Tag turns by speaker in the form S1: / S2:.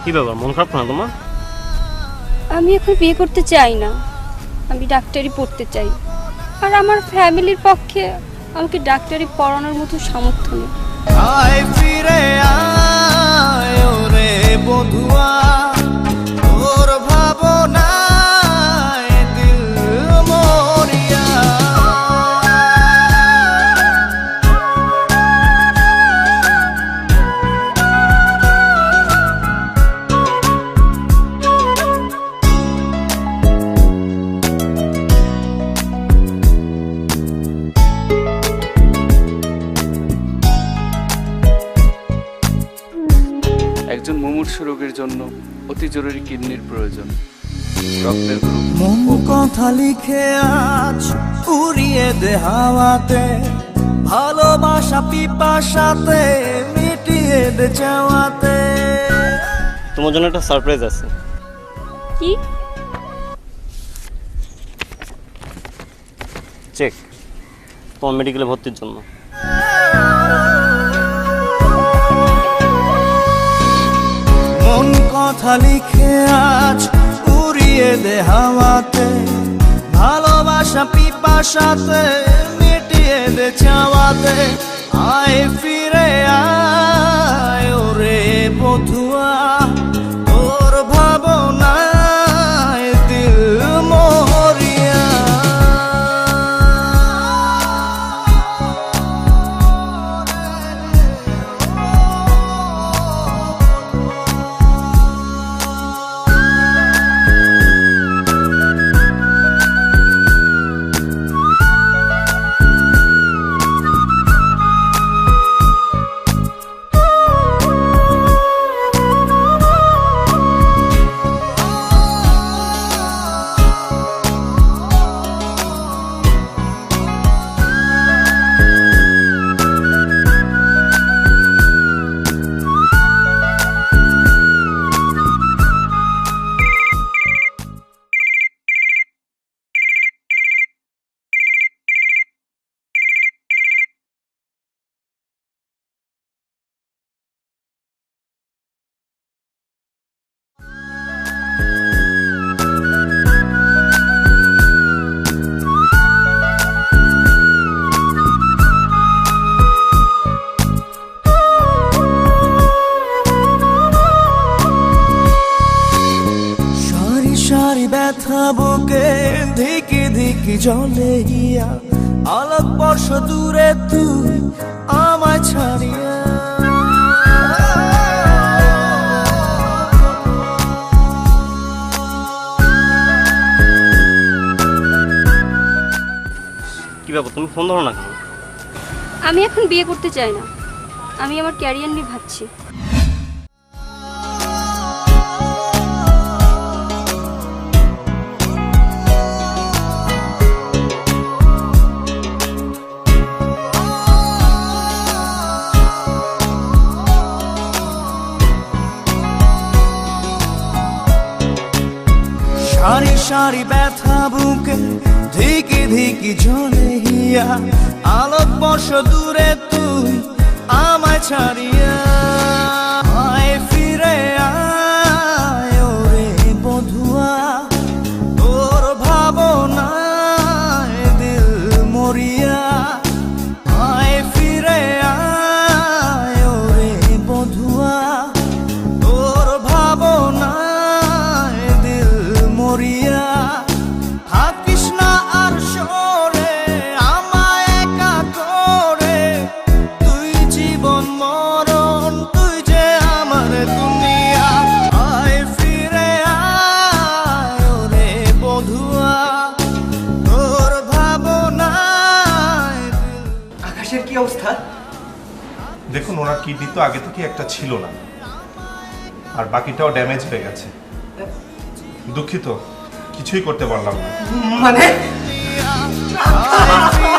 S1: কি ব্যাপার, মন খারাপ না তোমার?
S2: আমি এখন বিয়ে করতে চাই না, আমি ডাক্তারি পড়তে চাই। আর আমার ফ্যামিলির পক্ষে আমাকে ডাক্তারি পড়ানোর মতো সামর্থ্য নেই।
S3: আয় ফিরে আয় ওরে বধুয়া, তোর ভাবনায় দিল মরিয়া।
S4: একজন মুমূর্ষু রোগীর জন্য অতি জরুরি কিডনির প্রয়োজন। রক্তের গ্রুপ
S3: মন কথা লিখে আজ উড়িয়ে দে হাওয়াতে, ভালোবাসা পিপাসাতে মিটিয়ে দে চাওয়াতে।
S1: তোমার জন্য একটা সারপ্রাইজ আছে।
S2: কি?
S1: চেক তোমার মেডিকেলে ভর্তির জন্য।
S3: মন কথা লিখে আজ উড়িয়ে দে হাওয়াতে, ভালোবাসা পিপাসাতে মিটিয়ে দে চাওয়াতে। আয় ফিরে আয় ওরে বধুয়া, তোর ভাবনায় দিল মরিয়া। ব্যথা বুকে ধিকি ধিকি জলে গিয়া, আলোক বর্ষ দূরে তুই আমায় ছাড়িয়া।
S1: কি ব্যাপার, তুমি ফোন ধরো না কেন?
S2: আমি এখন বিয়ে করতে চাই না, আমি আমার ক্যারিয়ার নিয়ে ভাবছি।
S3: সারি সারি ব্যথা বুকে ধিকি ধিকি ঝলে হিয়া, আলোক বর্ষ দূরে তুই আমায় ছাড়িয়া। আয় ফিরে আয় ওরে বধুয়া, তোর ভাবনায় দিল মরিয়া। আয় ফিরে আয় ওরে বধুয়া, তোর ভাবনায় দিল মরিয়া।
S5: দেখুন ওনার কিডনি তো আগে থেকে একটা ছিল না, আর বাকিটাও ড্যামেজ হয়ে গেছে। দুঃখিত, কিছুই করতে পারলাম না।
S6: মানে
S3: আয়